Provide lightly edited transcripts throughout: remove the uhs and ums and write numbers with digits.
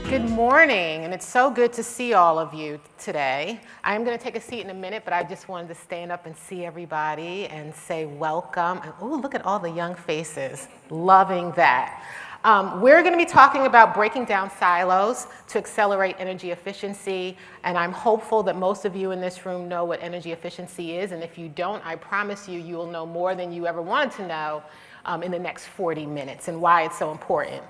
Good morning, and it's so good to see all of you today. I'm going to take a seat in a minute, but I just wanted to stand up and see everybody and say welcome. Oh, look at all the young faces. Loving that. We're going to be talking about breaking down silos to accelerate energy efficiency, and I'm hopeful that most of you in this room know what energy efficiency is, and if you don't, I promise you, you will know more than you ever wanted to know in the next 40 minutes and why it's so important.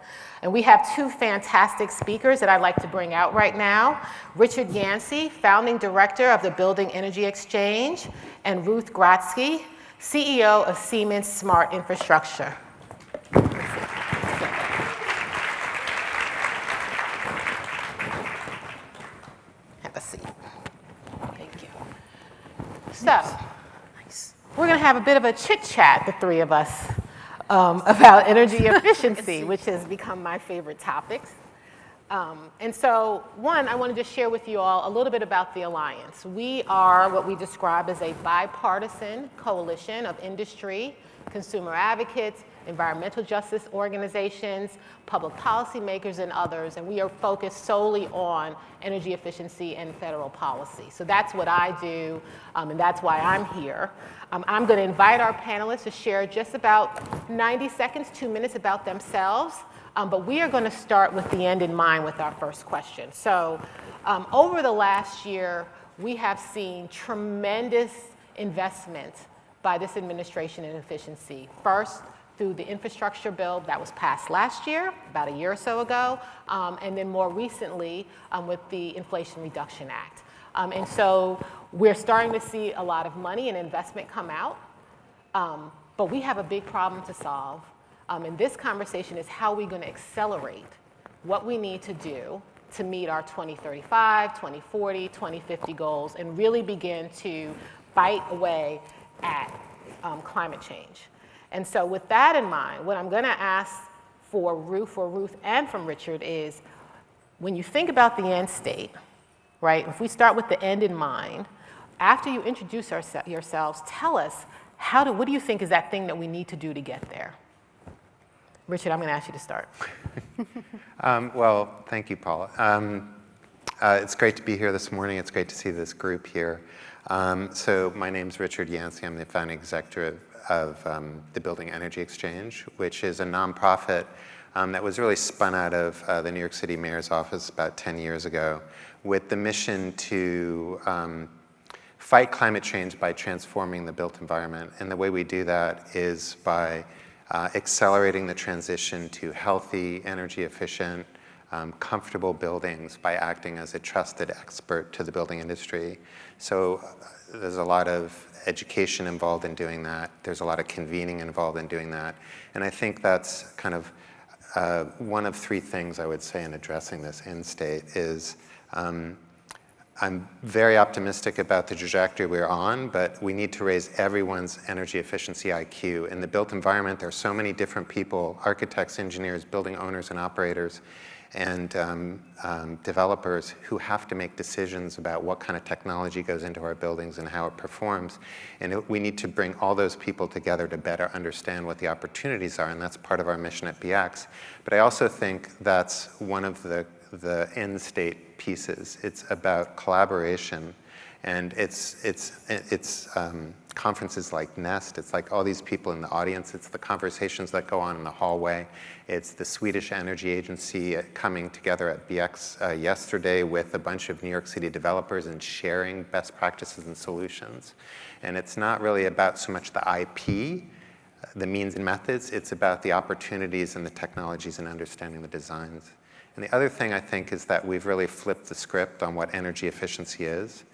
And we have two fantastic speakers that I'd like to bring out right now. Richard Yancey, founding director of the Building Energy Exchange, and Ruth Gratzke, CEO of Siemens Smart Infrastructure. Have a seat. Thank you. So, we're going to have a bit of a chit-chat, the three of us, about energy efficiency, which has become my favorite topics. And so, one, I wanted to share with you all a little bit about the Alliance. We are what we describe as a bipartisan coalition of industry, consumer advocates, environmental justice organizations, public policy makers, and others, and we are focused solely on energy efficiency and federal policy. So that's what I do, and that's why I'm here. I'm going to invite our panelists to share just about 90 seconds, 2 minutes about themselves, but we are going to start with the end in mind with our first question. So over the last year, we have seen tremendous investment by this administration in efficiency. First, through the infrastructure bill that was passed last year, about a year or so ago, and then more recently with the Inflation Reduction Act. And so we're starting to see a lot of money and investment come out, but we have a big problem to solve. And this conversation is how we're going to accelerate what we need to do to meet our 2035, 2040, 2050 goals and really begin to bite away at climate change. And so with that in mind, what I'm going to ask for Ruth and from Richard is, when you think about the end state, right, if we start with the end in mind, after you introduce yourselves, tell us, what do you think is that thing that we need to do to get there? Richard, I'm going to ask you to start. Well, thank you, Paula. It's great to be here this morning. It's great to see this group here. So my name's Richard Yancey. I'm the founding executive of the Building Energy Exchange, which is a nonprofit that was really spun out of the New York City Mayor's office about 10 years ago with the mission to fight climate change by transforming the built environment. And the way we do that is by accelerating the transition to healthy, energy efficient, comfortable buildings by acting as a trusted expert to the building industry. So there's a lot of education involved in doing that. There's a lot of convening involved in doing that. And I think that's kind of one of three things I would say in addressing this end state is I'm very optimistic about the trajectory we're on, but we need to raise everyone's energy efficiency IQ. In the built environment, there are so many different people, architects, engineers, building owners and operators, and developers who have to make decisions about what kind of technology goes into our buildings and how it performs. And we need to bring all those people together to better understand what the opportunities are, and that's part of our mission at BX. But I also think that's one of the end state pieces. It's about collaboration, and it's conferences like Nest. It's like all these people in the audience. It's the conversations that go on in the hallway. It's the Swedish Energy Agency coming together at BX yesterday with a bunch of New York City developers and sharing best practices and solutions. And it's not really about so much the IP, the means and methods. It's about the opportunities and the technologies and understanding the designs. And the other thing I think is that we've really flipped the script on what energy efficiency is.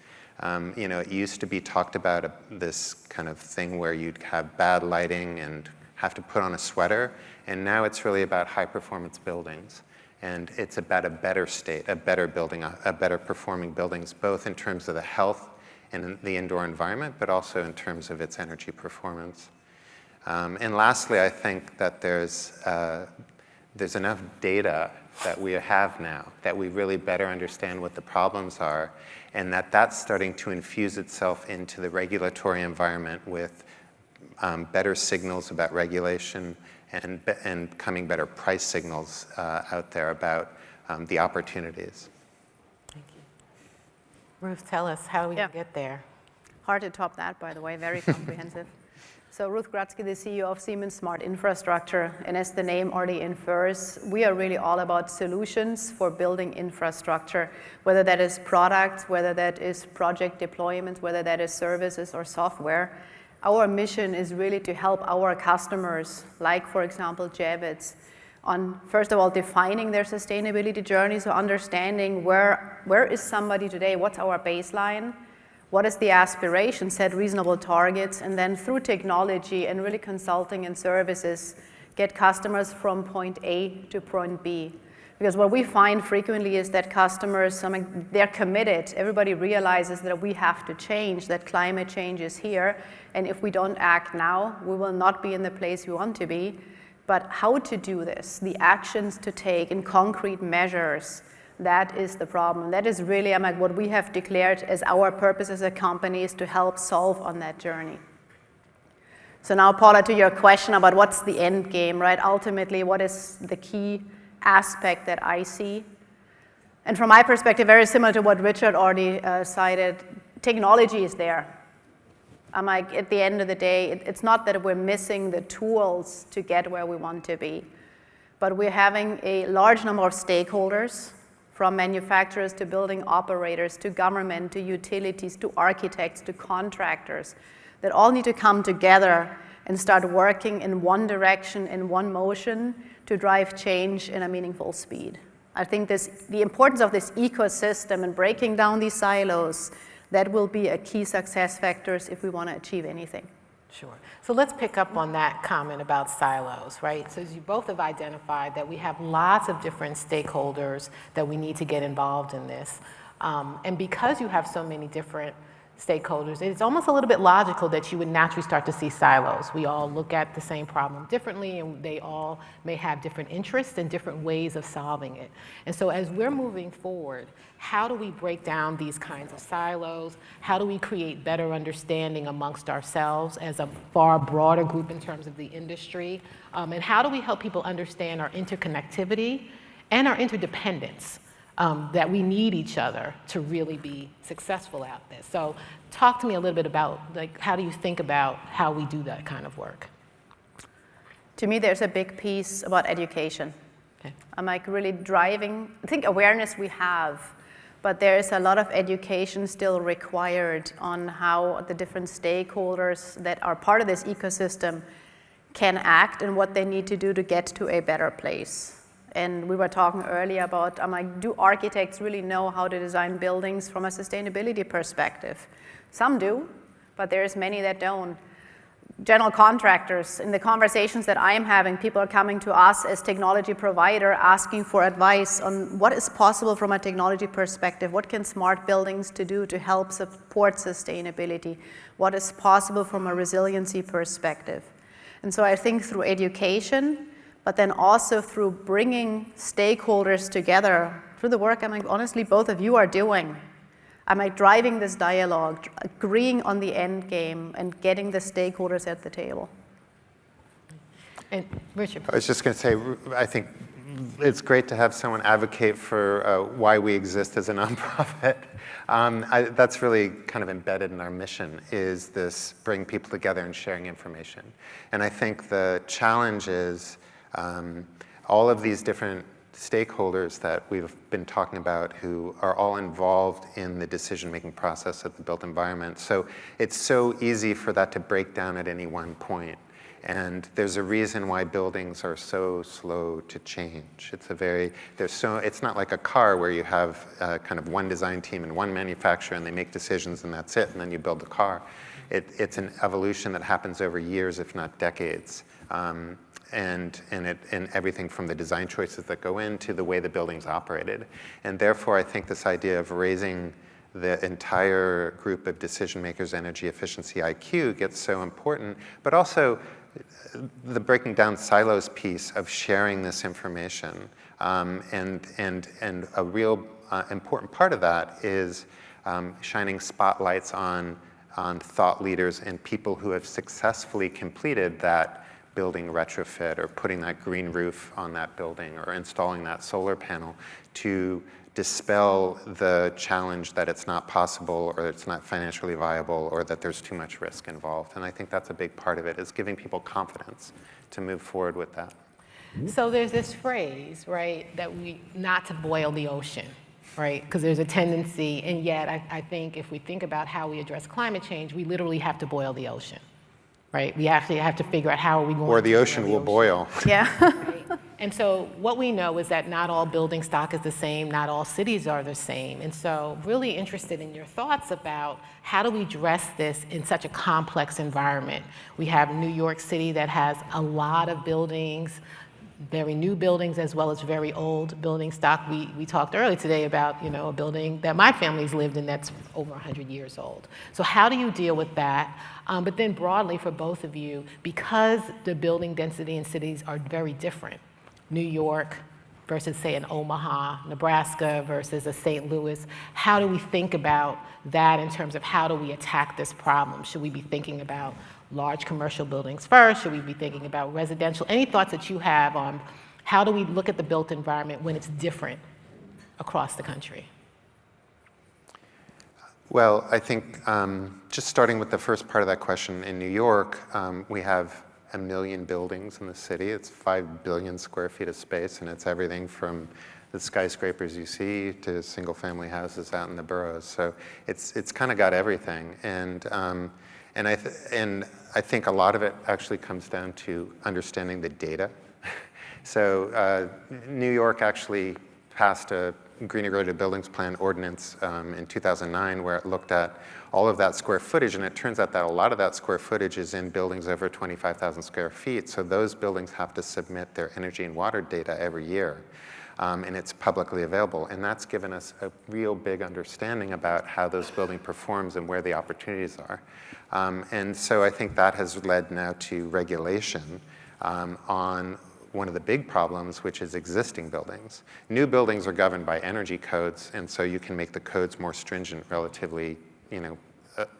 You know, it used to be talked about this kind of thing where you'd have bad lighting and have to put on a sweater, and now it's really about high-performance buildings. And it's about a better state, a better building, a better performing buildings, both in terms of the health and the indoor environment, but also in terms of its energy performance. And lastly, I think that there's enough data that we have now that we really better understand what the problems are, and that's starting to infuse itself into the regulatory environment with better signals about regulation and coming better price signals out there about the opportunities. Thank you. Ruth, tell us, how do we get there? Hard to top that, by the way, very comprehensive. So Ruth Gratzke, the CEO of Siemens Smart Infrastructure, and as the name already infers, we are really all about solutions for building infrastructure, whether that is products, whether that is project deployments, whether that is services or software. Our mission is really to help our customers, like for example Javits, on first of all defining their sustainability journey, so understanding where is somebody today, what's our baseline, what is the aspiration, set reasonable targets, and then through technology and really consulting and services, get customers from point A to point B. Because what we find frequently is that customers, they're committed. Everybody realizes that we have to change, that climate change is here, and if we don't act now, we will not be in the place we want to be. But how to do this, the actions to take in concrete measures, that is the problem. That is really what we have declared as our purpose as a company, is to help solve on that journey. So now, Paula, to your question about what's the end game, right? Ultimately, what is the key aspect that I see? And from my perspective, very similar to what Richard already cited, technology is there. At the end of the day, it's not that we're missing the tools to get where we want to be, but we're having a large number of stakeholders, from manufacturers to building operators to government to utilities to architects to contractors, that all need to come together and start working in one direction, in one motion, to drive change in a meaningful speed. I think the importance of this ecosystem and breaking down these silos, that will be a key success factors if we want to achieve anything. Sure. So let's pick up on that comment about silos, right? So as you both have identified that we have lots of different stakeholders that we need to get involved in this. And because you have so many different stakeholders, it's almost a little bit logical that you would naturally start to see silos. We all look at the same problem differently, and they all may have different interests and different ways of solving it. And so as we're moving forward, how do we break down these kinds of silos? How do we create better understanding amongst ourselves as a far broader group in terms of the industry? And how do we help people understand our interconnectivity and our interdependence? That we need each other to really be successful at this. So talk to me a little bit about, how do you think about how we do that kind of work? To me, there's a big piece about education. Okay. I'm really driving, I think awareness we have, but there is a lot of education still required on how the different stakeholders that are part of this ecosystem can act and what they need to do to get to a better place. And we were talking earlier about, do architects really know how to design buildings from a sustainability perspective? Some do, but there's many that don't. General contractors, in the conversations that I am having, people are coming to us as technology provider asking for advice on what is possible from a technology perspective. What can smart buildings do to help support sustainability? What is possible from a resiliency perspective? And so I think through education, but then also through bringing stakeholders together, through the work honestly both of you are doing. Driving this dialogue, agreeing on the end game, and getting the stakeholders at the table. And Richard. I was just going to say, I think it's great to have someone advocate for why we exist as a nonprofit. That's really kind of embedded in our mission, is this bring people together and sharing information. And I think the challenge is all of these different stakeholders that we've been talking about who are all involved in the decision-making process of the built environment. So it's so easy for that to break down at any one point. And there's a reason why buildings are so slow to change. It's not like a car where you have kind of one design team and one manufacturer and they make decisions and that's it, and then you build the car. It's an evolution that happens over years, if not decades. And everything from the design choices that go into the way the building's operated. And therefore, I think this idea of raising the entire group of decision makers' energy efficiency IQ gets so important, but also the breaking down silos piece of sharing this information. And a real important part of that is shining spotlights on thought leaders and people who have successfully completed that building retrofit or putting that green roof on that building or installing that solar panel to dispel the challenge that it's not possible or it's not financially viable or that there's too much risk involved. And I think that's a big part of it, is giving people confidence to move forward with that. So there's this phrase, right, that not to boil the ocean, right? Because there's a tendency, and yet I think if we think about how we address climate change, we literally have to boil the ocean, right? We actually have to figure out how are we going to Or the ocean will boil. Yeah. Right? And so what we know is that not all building stock is the same, not all cities are the same. And so really interested in your thoughts about how do we address this in such a complex environment. We have New York City that has a lot of buildings, very new buildings as well as very old building stock. We talked earlier today about, you know, a building that my family's lived in that's over 100 years old. So how do you deal with that? But then broadly for both of you, because the building density in cities are very different, New York versus say an Omaha, Nebraska versus a St. Louis, how do we think about that in terms of how do we attack this problem? Should we be thinking about large commercial buildings first? Should we be thinking about residential? Any thoughts that you have on how do we look at the built environment when it's different across the country? Well, I think just starting with the first part of that question, in New York, we have 1 million buildings in the city. It's 5 billion square feet of space, and it's everything from the skyscrapers you see to single-family houses out in the boroughs. So it's kind of got everything, and I think a lot of it actually comes down to understanding the data. So New York actually passed a Green Integrated Buildings Plan ordinance in 2009 where it looked at all of that square footage, and it turns out that a lot of that square footage is in buildings over 25,000 square feet, so those buildings have to submit their energy and water data every year, and it's publicly available, and that's given us a real big understanding about how those building performs and where the opportunities are. And so I think that has led now to regulation on one of the big problems, which is existing buildings. New buildings are governed by energy codes, and so you can make the codes more stringent relatively,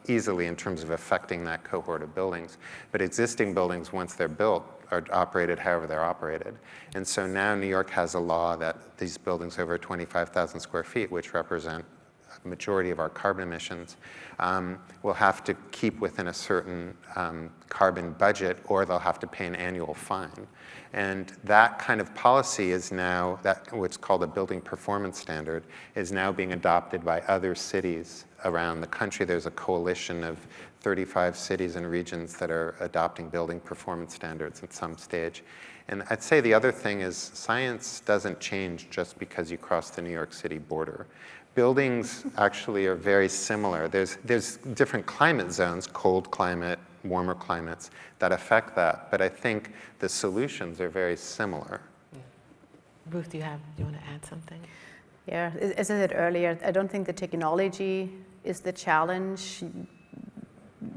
easily in terms of affecting that cohort of buildings. But existing buildings, once they're built, are operated however they're operated. And so now New York has a law that these buildings over 25,000 square feet, which represent a majority of our carbon emissions, will have to keep within a certain carbon budget, or they'll have to pay an annual fine. And that kind of policy is now, what's called a building performance standard, is now being adopted by other cities around the country. There's a coalition of 35 cities and regions that are adopting building performance standards at some stage. And I'd say the other thing is science doesn't change just because you cross the New York City border. Buildings actually are very similar. There's different climate zones, cold climate, warmer climates, that affect that. But I think the solutions are very similar. Ruth, do you want to add something? Yeah, as I said earlier, I don't think the technology is the challenge.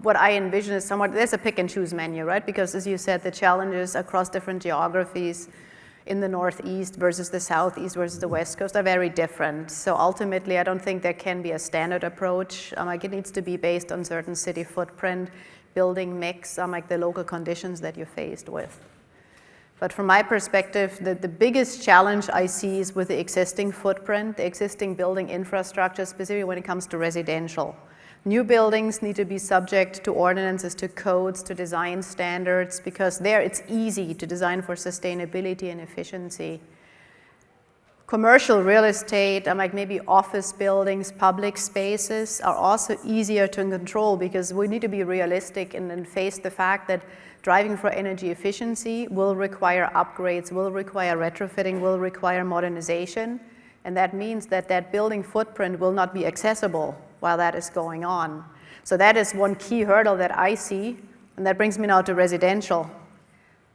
What I envision is somewhat, there's a pick and choose menu, right? Because as you said, the challenges across different geographies in the Northeast versus the Southeast versus the West Coast are very different. So ultimately, I don't think there can be a standard approach. Like it needs to be based on certain city footprint, building mix, like the local conditions that you're faced with. But from my perspective, the biggest challenge I see is with the existing footprint, the existing building infrastructure, specifically when it comes to residential. New buildings need to be subject to ordinances, to codes, to design standards, because there it's easy to design for sustainability and efficiency. Commercial real estate, like maybe office buildings, public spaces, are also easier to control because we need to be realistic and face the fact that driving for energy efficiency will require upgrades, will require retrofitting, will require modernization. And that means that that building footprint will not be accessible while that is going on. So that is one key hurdle that I see, and that brings me now to residential.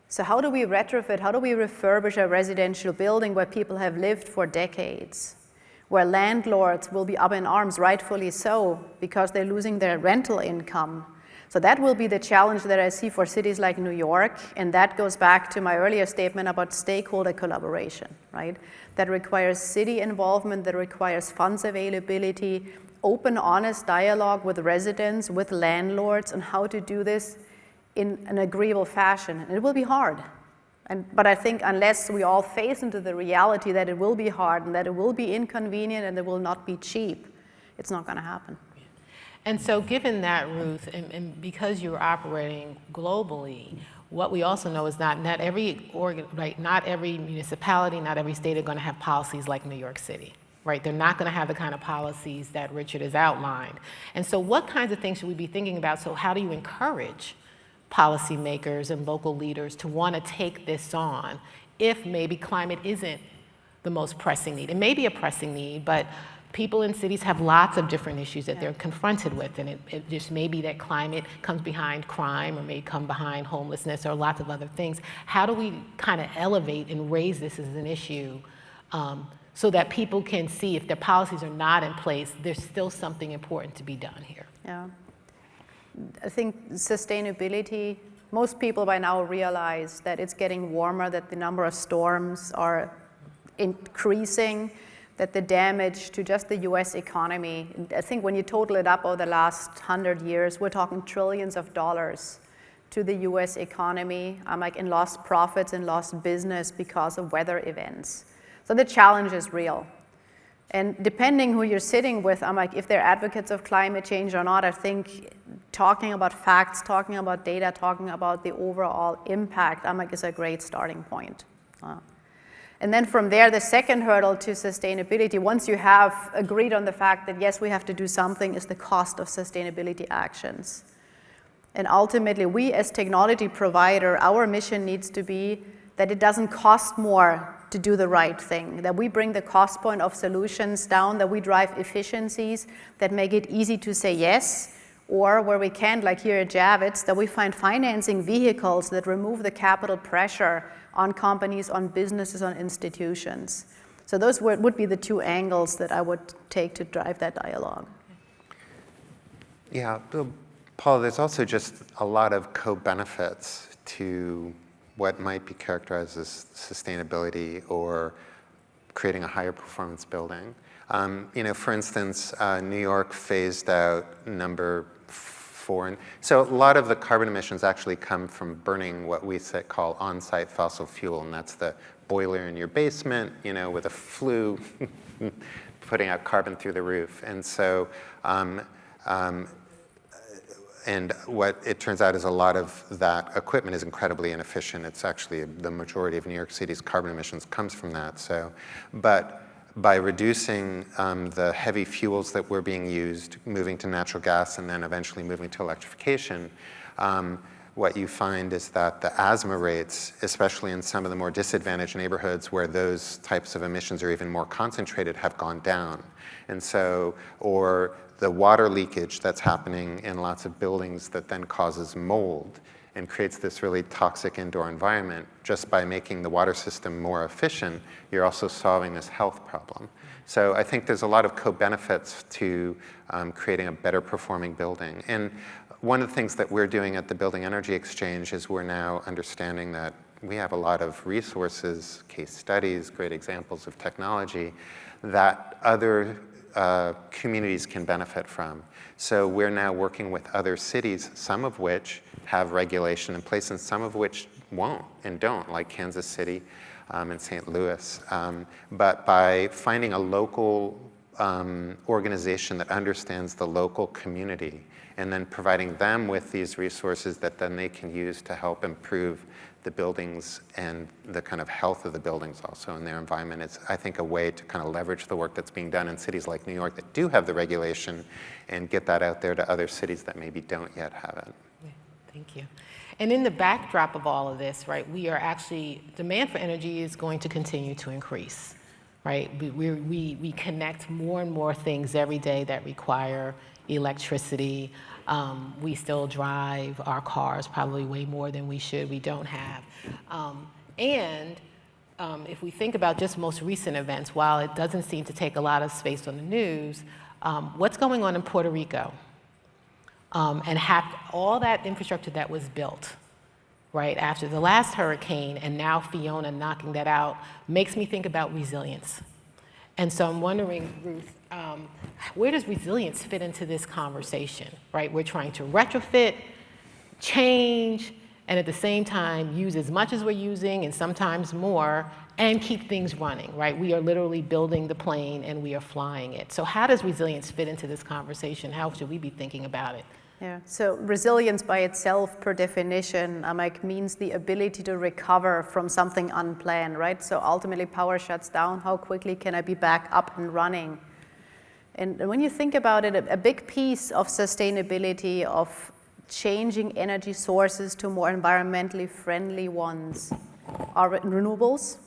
So how do we retrofit, how do we refurbish a residential building where people have lived for decades, where landlords will be up in arms, rightfully so, because they're losing their rental income? So that will be the challenge that I see for cities like New York, and that goes back to my earlier statement about stakeholder collaboration, right? That requires city involvement, that requires funds availability, open, honest dialogue with residents, with landlords on how to do this in an agreeable fashion. And it will be hard. But I think unless we all face into the reality that it will be hard and that it will be inconvenient and it will not be cheap, it's not going to happen. And so given that, Ruth, and because you're operating globally, what we also know is not every municipality, not every state are going to have policies like New York City, right? They're not going to have the kind of policies that Richard has outlined. And so what kinds of things should we be thinking about? So how do you encourage policymakers and local leaders to want to take this on if maybe climate isn't the most pressing need? It may be a pressing need, but people in cities have lots of different issues that they're confronted with, and it just may be that climate comes behind crime or may come behind homelessness or lots of other things. How do we kind of elevate and raise this as an issue so that people can see if their policies are not in place, there's still something important to be done here? Yeah. I think sustainability, most people by now realize that it's getting warmer, that the number of storms are increasing, that the damage to just the US economy, I think when you total it up over the last 100 years, we're talking trillions of dollars to the US economy, like in lost profits and lost business because of weather events. So the challenge is real. And depending who you're sitting with, like if they're advocates of climate change or not, I think talking about facts, talking about data, talking about the overall impact, like is a great starting point. And then from there, the second hurdle to sustainability, once you have agreed on the fact that yes, we have to do something, is the cost of sustainability actions. And ultimately, we as technology provider, our mission needs to be that it doesn't cost more to do the right thing, that we bring the cost point of solutions down, that we drive efficiencies that make it easy to say yes, or where we can, like here at Javits, that we find financing vehicles that remove the capital pressure on companies, on businesses, on institutions. So those would be the two angles that I would take to drive that dialogue. Yeah, Paul, there's also just a lot of co-benefits to what might be characterized as sustainability or creating a higher performance building. For instance, New York phased out number 4. And so a lot of the carbon emissions actually come from burning what we call on-site fossil fuel, and that's the boiler in your basement, with a flue putting out carbon through the roof. And so, and what it turns out is a lot of that equipment is incredibly inefficient. It's actually the majority of New York City's carbon emissions comes from that. So, but by reducing the heavy fuels that were being used, moving to natural gas, and then eventually moving to electrification, what you find is that the asthma rates, especially in some of the more disadvantaged neighborhoods where those types of emissions are even more concentrated, have gone down. And so, or the water leakage that's happening in lots of buildings that then causes mold and creates this really toxic indoor environment. Just by making the water system more efficient, you're also solving this health problem. So I think there's a lot of co-benefits to creating a better performing building. And one of the things that we're doing at the Building Energy Exchange is we're now understanding that we have a lot of resources, case studies, great examples of technology that other communities can benefit from. So we're now working with other cities, some of which have regulation in place and some of which won't and don't, like Kansas City and St. Louis. But by finding a local organization that understands the local community and then providing them with these resources that then they can use to help improve the buildings and the kind of health of the buildings also in their environment. It's, I think, a way to kind of leverage the work that's being done in cities like New York that do have the regulation and get that out there to other cities that maybe don't yet have it. Yeah, thank you. And in the backdrop of all of this, right, we are actually, demand for energy is going to continue to increase, right? We connect more and more things every day that require electricity. We still drive our cars probably way more than we should, we don't have. If we think about just most recent events, while it doesn't seem to take a lot of space on the news, what's going on in Puerto Rico? And all that infrastructure that was built, right, after the last hurricane and now Fiona knocking that out, makes me think about resilience. And so I'm wondering, Ruth, where does resilience fit into this conversation, right? We're trying to retrofit, change, and at the same time use as much as we're using and sometimes more, and keep things running, right? We are literally building the plane and we are flying it. So how does resilience fit into this conversation? How should we be thinking about it? Yeah, so resilience by itself, per definition, means the ability to recover from something unplanned, right? So ultimately power shuts down, how quickly can I be back up and running? And when you think about it, a big piece of sustainability, of changing energy sources to more environmentally friendly ones are renewables.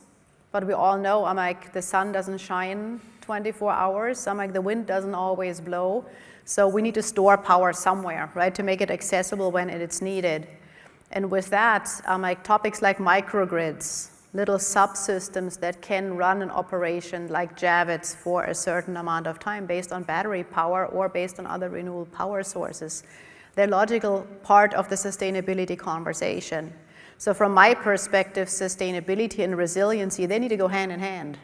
But we all know, the sun doesn't shine 24 hours. The wind doesn't always blow. So we need to store power somewhere, right, to make it accessible when it's needed. And with that, topics like microgrids, little subsystems that can run an operation like Javits for a certain amount of time based on battery power or based on other renewable power sources. They're logical part of the sustainability conversation. So from my perspective, sustainability and resiliency, they need to go hand in hand,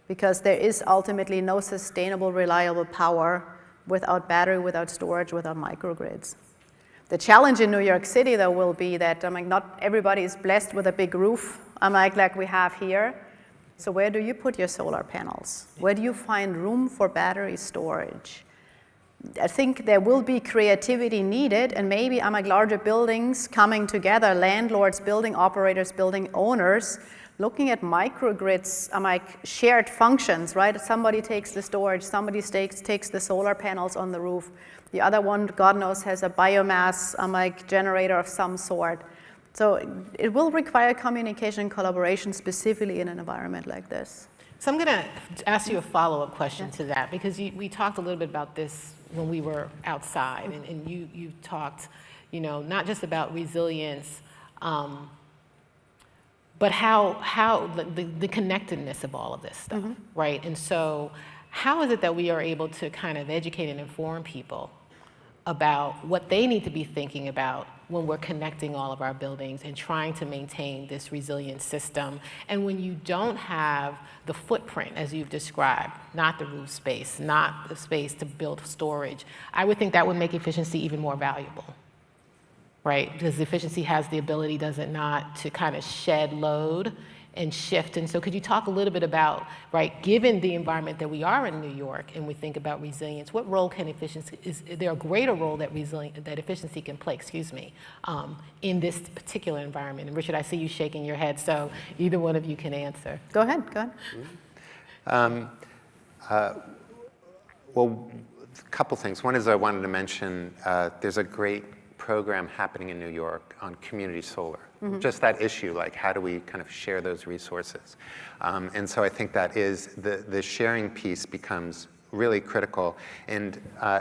because there is ultimately no sustainable, reliable power without battery, without storage, without microgrids. The challenge in New York City, though, will be that not everybody is blessed with a big roof like we have here. So where do you put your solar panels? Where do you find room for battery storage? I think there will be creativity needed, and maybe larger buildings coming together, landlords, building operators, building owners, looking at microgrids, shared functions, right? Somebody takes the storage, somebody takes the solar panels on the roof. The other one, God knows, has a biomass generator of some sort. So it will require communication and collaboration, specifically in an environment like this. So I'm going to ask you a follow-up question to that, because we talked a little bit about this when we were outside, and you talked, not just about resilience, but how the connectedness of all of this stuff, right? And so how is it that we are able to kind of educate and inform people about what they need to be thinking about when we're connecting all of our buildings and trying to maintain this resilient system? And when you don't have the footprint, as you've described, not the roof space, not the space to build storage, I would think that would make efficiency even more valuable, right? Because efficiency has the ability, does it not, to kind of shed load and shift. And so could you talk a little bit about, right, given the environment that we are in New York and we think about resilience, what role can efficiency, is there a greater role that efficiency can play, in this particular environment? And Richard, I see you shaking your head, so either one of you can answer. Go ahead. Well, a couple things. One is I wanted to mention there's a great program happening in New York on community solar. Just that issue, like how do we kind of share those resources? And so I think that is, the sharing piece becomes really critical, and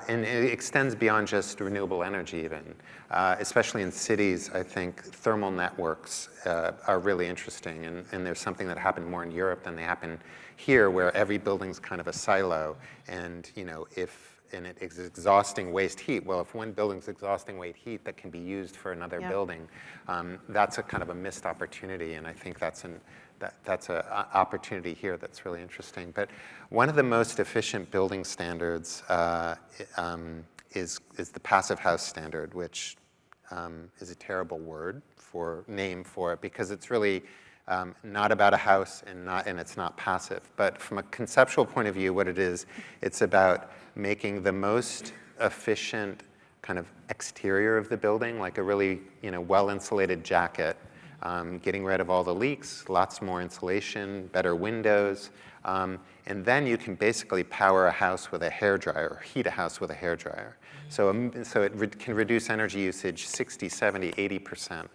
it extends beyond just renewable energy even. Especially in cities, I think thermal networks are really interesting, and there's something that happened more in Europe than they happen here, where every building's kind of a silo, and it is exhausting waste heat. Well, if one building's exhausting waste heat that can be used for another building, that's a kind of a missed opportunity, and I think that's an opportunity here that's really interesting. But one of the most efficient building standards is the passive house standard, which is a terrible name for it, because it's really not about a house and it's not passive. But from a conceptual point of view, what it is, it's about making the most efficient kind of exterior of the building, like a really well-insulated jacket, getting rid of all the leaks, lots more insulation, better windows, and then you can basically power a house with a hairdryer, or heat a house with a hairdryer. So it can reduce energy usage 60, 70, 80%.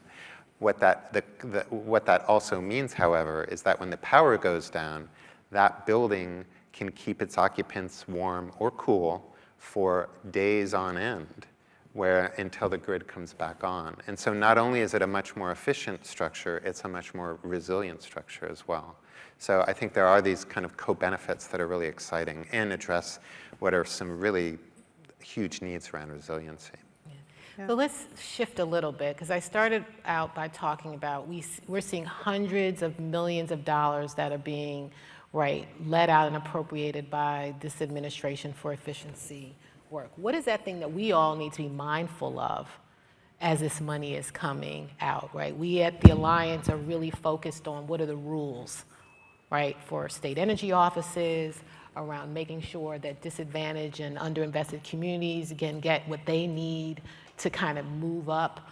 What that also means, however, is that when the power goes down, that building can keep its occupants warm or cool for days on end, until the grid comes back on. And so not only is it a much more efficient structure, it's a much more resilient structure as well. So I think there are these kind of co-benefits that are really exciting and address what are some really huge needs around resiliency. Yeah. So let's shift a little bit, because I started out by talking about we're seeing hundreds of millions of dollars that are being let out and appropriated by this administration for efficiency work. What is that thing that we all need to be mindful of as this money is coming out, right? We at the Alliance are really focused on what are the rules, right, for state energy offices, around making sure that disadvantaged and underinvested communities, again, get what they need to kind of move up.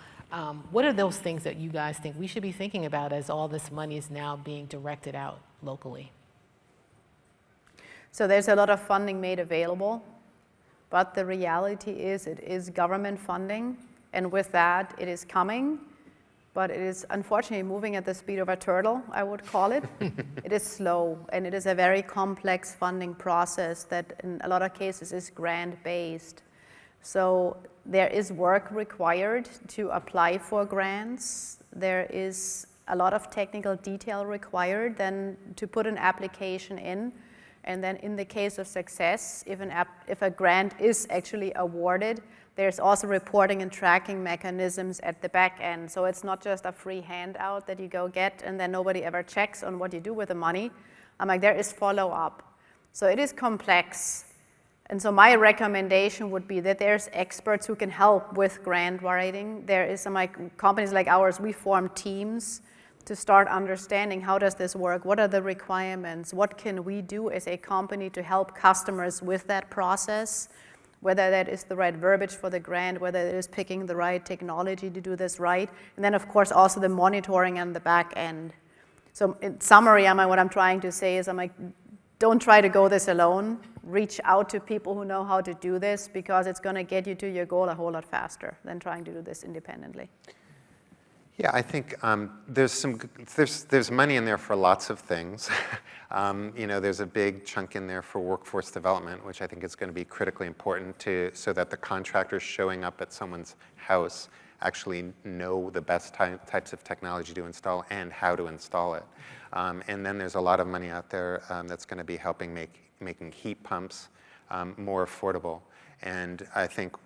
What are those things that you guys think we should be thinking about as all this money is now being directed out locally? So there's a lot of funding made available, but the reality is it is government funding, and with that, it is coming, but it is unfortunately moving at the speed of a turtle, I would call it. It is slow, and it is a very complex funding process that in a lot of cases is grant-based. So there is work required to apply for grants. There is a lot of technical detail required then to put an application in. And then in the case of success, if a grant is actually awarded, there's also reporting and tracking mechanisms at the back end. So it's not just a free handout that you go get and then nobody ever checks on what you do with the money. There is follow-up. So it is complex. And so my recommendation would be that there's experts who can help with grant writing. There is some companies like ours, we form teams to start understanding how does this work, what are the requirements, what can we do as a company to help customers with that process, whether that is the right verbiage for the grant, whether it is picking the right technology to do this right, and then of course also the monitoring on the back end. So in summary, what I'm trying to say is don't try to go this alone. Reach out to people who know how to do this because it's going to get you to your goal a whole lot faster than trying to do this independently. Yeah, I think there's money in there for lots of things. There's a big chunk in there for workforce development, which I think is going to be critically important so that the contractors showing up at someone's house actually know the best types of technology to install and how to install it. And then there's a lot of money out there that's going to be helping making heat pumps more affordable. And I think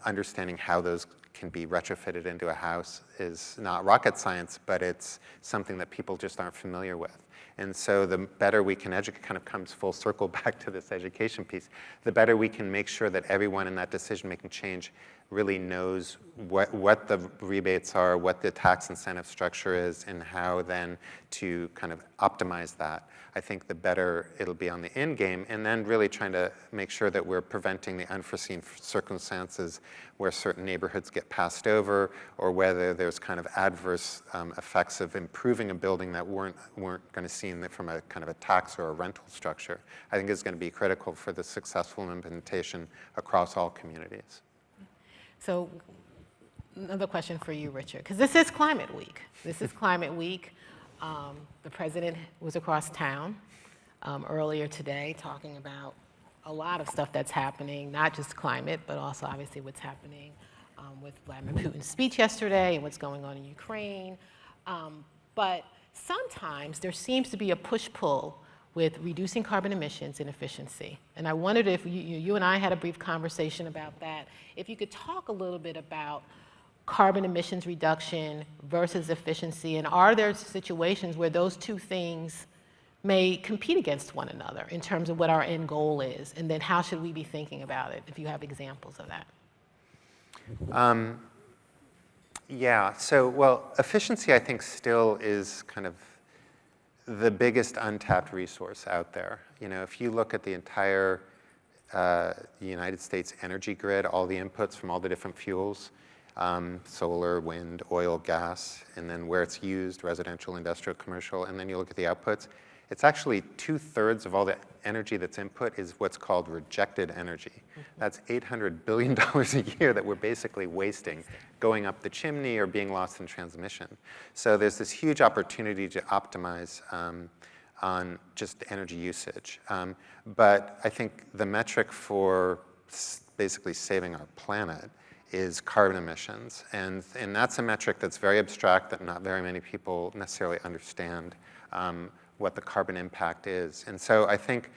understanding how those can be retrofitted into a house is not rocket science, but it's something that people just aren't familiar with. And so the better we can educate, kind of comes full circle back to this education piece, the better we can make sure that everyone in that decision-making change really knows what the rebates are, what the tax incentive structure is, and how then to kind of optimize that. I think the better it'll be on the end game, and then really trying to make sure that we're preventing the unforeseen circumstances where certain neighborhoods get passed over, or whether there's kind of adverse effects of improving a building that weren't going to see from a kind of a tax or a rental structure. I think is going to be critical for the successful implementation across all communities. So another question for you, Richard, because this is Climate Week. This is Climate Week. The president was across town earlier today talking about a lot of stuff that's happening, not just climate, but also obviously what's happening with Vladimir Putin's speech yesterday and what's going on in Ukraine. But sometimes there seems to be a push-pull with reducing carbon emissions and efficiency. And I wondered if you and I had a brief conversation about that, if you could talk a little bit about carbon emissions reduction versus efficiency, and are there situations where those two things may compete against one another in terms of what our end goal is, and then how should we be thinking about it, if you have examples of that? Yeah, so, well, efficiency I think still is kind of the biggest untapped resource out there. If you look at the entire United States energy grid, all the inputs from all the different fuels, solar, wind, oil, gas, and then where it's used, residential, industrial, commercial, and then you look at the outputs, it's actually 2/3 of all the energy that's input is what's called rejected energy. That's $800 billion a year that we're basically wasting, going up the chimney or being lost in transmission. So there's this huge opportunity to optimize on just energy usage. But I think the metric for basically saving our planet is carbon emissions. And that's a metric that's very abstract, that not very many people necessarily understand what the carbon impact is. And so I think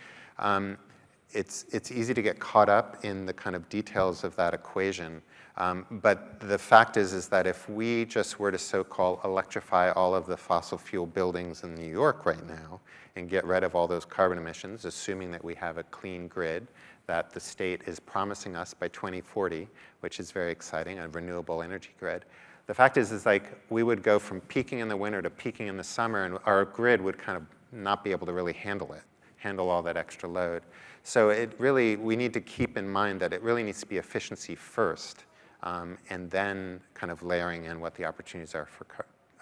it's easy to get caught up in the kind of details of that equation. But the fact is that if we just were to so-called electrify all of the fossil fuel buildings in New York right now and get rid of all those carbon emissions, assuming that we have a clean grid that the state is promising us by 2040, which is very exciting, a renewable energy grid. The fact is like we would go from peaking in the winter to peaking in the summer, and our grid would kind of not be able to really handle all that extra load. So we need to keep in mind that it really needs to be efficiency first, and then kind of layering in what the opportunities are for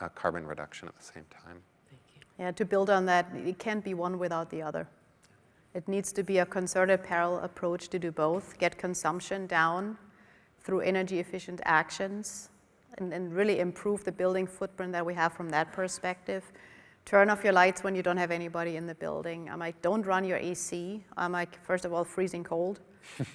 carbon reduction at the same time. Thank you. Yeah, to build on that, it can't be one without the other. It needs to be a concerted parallel approach to do both, get consumption down through energy efficient actions, and really improve the building footprint that we have from that perspective. Turn off your lights when you don't have anybody in the building. I'm like, don't run your AC. I'm like, first of all, freezing cold.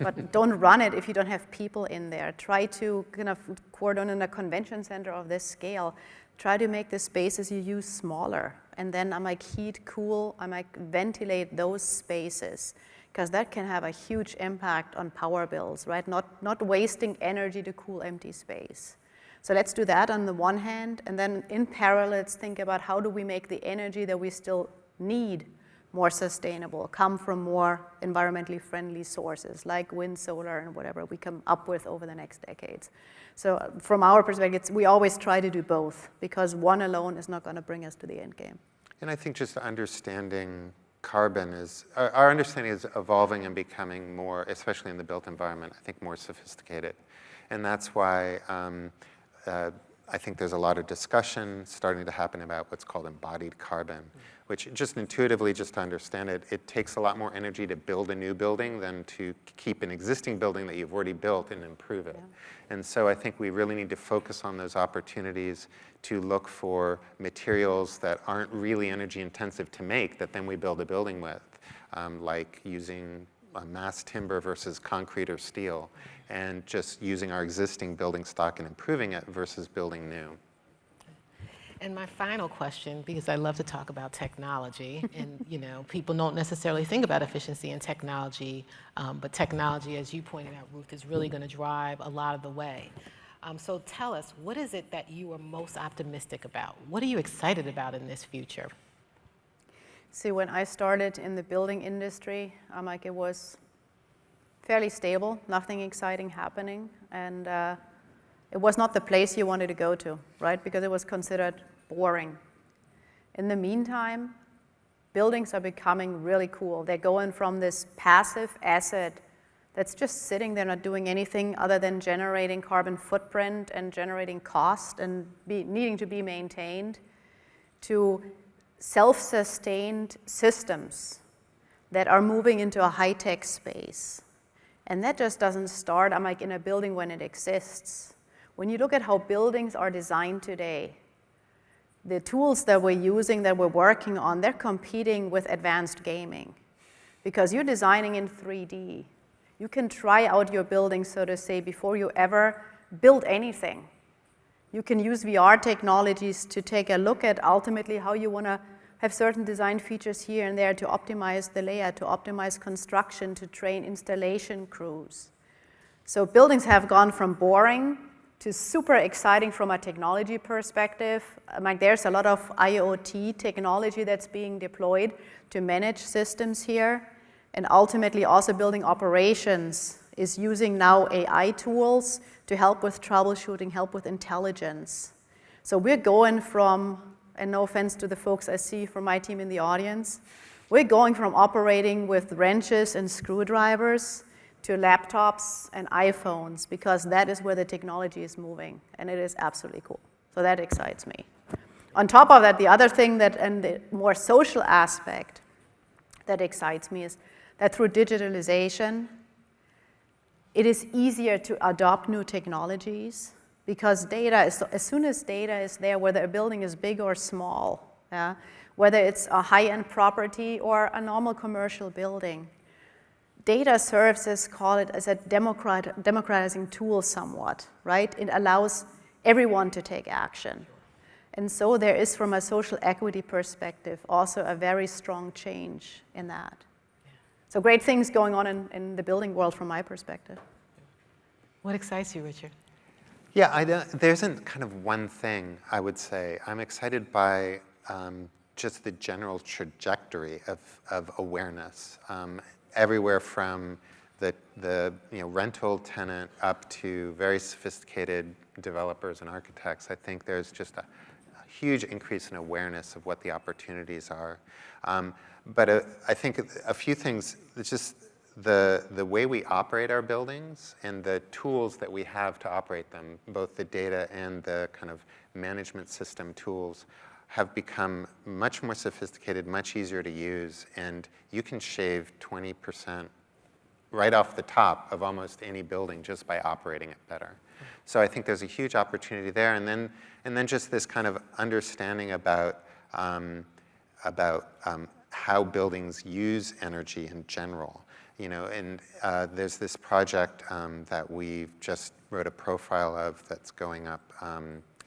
But don't run it if you don't have people in there. Try to kind of cordon in a convention center of this scale. Try to make the spaces you use smaller. And then I'm like, heat, cool, I'm like, ventilate those spaces. Because that can have a huge impact on power bills, right? Not wasting energy to cool empty space. So let's do that on the one hand, and then in parallel, let's think about how do we make the energy that we still need more sustainable, come from more environmentally friendly sources like wind, solar, and whatever we come up with over the next decades. So from our perspective, we always try to do both, because one alone is not going to bring us to the end game. And I think just understanding carbon is, our understanding is evolving and becoming more, especially in the built environment, I think more sophisticated. And that's why I think there's a lot of discussion starting to happen about what's called embodied carbon, which just intuitively, just to understand it, it takes a lot more energy to build a new building than to keep an existing building that you've already built and improve it. Yeah. And so I think we really need to focus on those opportunities to look for materials that aren't really energy intensive to make, that then we build a building with, like using mass timber versus concrete or steel, and just using our existing building stock and improving it versus building new. And my final question, because I love to talk about technology, and people don't necessarily think about efficiency and technology, but technology, as you pointed out, Ruth, is really going to drive a lot of the way. So tell us, what is it that you are most optimistic about? What are you excited about in this future? See, when I started in the building industry, it was fairly stable, nothing exciting happening, and it was not the place you wanted to go to, right? Because it was considered boring. In the meantime, buildings are becoming really cool. They're going from this passive asset that's just sitting there not doing anything other than generating carbon footprint and generating cost and needing to be maintained, to self-sustained systems that are moving into a high-tech space. And that just doesn't start, in a building when it exists. When you look at how buildings are designed today, the tools that we're using, that we're working on, they're competing with advanced gaming. Because you're designing in 3D. You can try out your building, so to say, before you ever build anything. You can use VR technologies to take a look at ultimately how you want to have certain design features here and there to optimize the layout, to optimize construction, to train installation crews. So buildings have gone from boring to super exciting from a technology perspective. There's a lot of IoT technology that's being deployed to manage systems here. And ultimately also building operations is using now AI tools to help with troubleshooting, help with intelligence. So we're going from, and no offense to the folks I see from my team in the audience, we're going from operating with wrenches and screwdrivers to laptops and iPhones, because that is where the technology is moving, and it is absolutely cool. So that excites me. On top of that, the other thing and the more social aspect that excites me is that through digitalization, it is easier to adopt new technologies, because as soon as data is there, whether a building is big or small, whether it's a high-end property or a normal commercial building, data serves as a democratizing tool somewhat, right? It allows everyone to take action. And so there is, from a social equity perspective, also a very strong change in that. So great things going on in the building world from my perspective. What excites you, Richard? Yeah, there isn't kind of one thing, I would say. I'm excited by just the general trajectory of awareness. Everywhere from the rental tenant up to very sophisticated developers and architects, I think there's just a huge increase in awareness of what the opportunities are. But I think a few things, it's just the way we operate our buildings and the tools that we have to operate them, both the data and the kind of management system tools, have become much more sophisticated, much easier to use, and you can shave 20% right off the top of almost any building just by operating it better. So I think there's a huge opportunity there, and then just this kind of understanding about how buildings use energy in general. And there's this project that we just wrote a profile of that's going up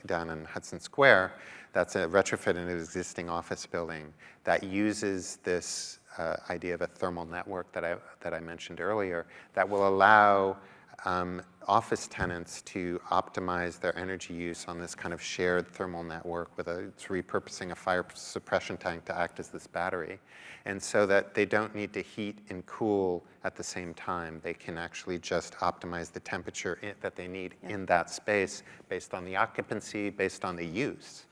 down in Hudson Square. That's a retrofit in an existing office building that uses this idea of a thermal network that I mentioned earlier that will allow office tenants to optimize their energy use on this kind of shared thermal network it's repurposing a fire suppression tank to act as this battery. And so that they don't need to heat and cool at the same time. They can actually just optimize the temperature that they need in that space based on the occupancy, based on the use.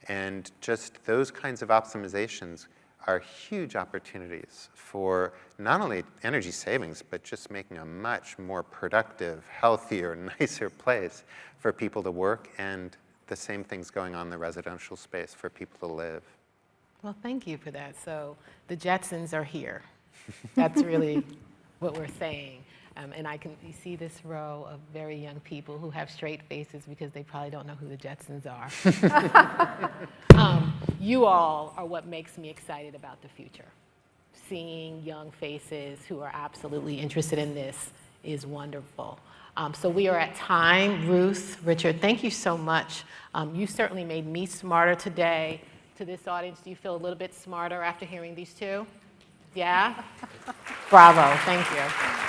And just those kinds of optimizations are huge opportunities for not only energy savings, but just making a much more productive, healthier, nicer place for people to work, and the same things going on in the residential space for people to live. Well, thank you for that. So the Jetsons are here. That's really what we're saying. And you see this row of very young people who have straight faces because they probably don't know who the Jetsons are. You all are what makes me excited about the future. Seeing young faces who are absolutely interested in this is wonderful. So we are at time. Ruth, Richard, thank you so much. You certainly made me smarter today. To this audience, do you feel a little bit smarter after hearing these two? Yeah? Bravo, thank you.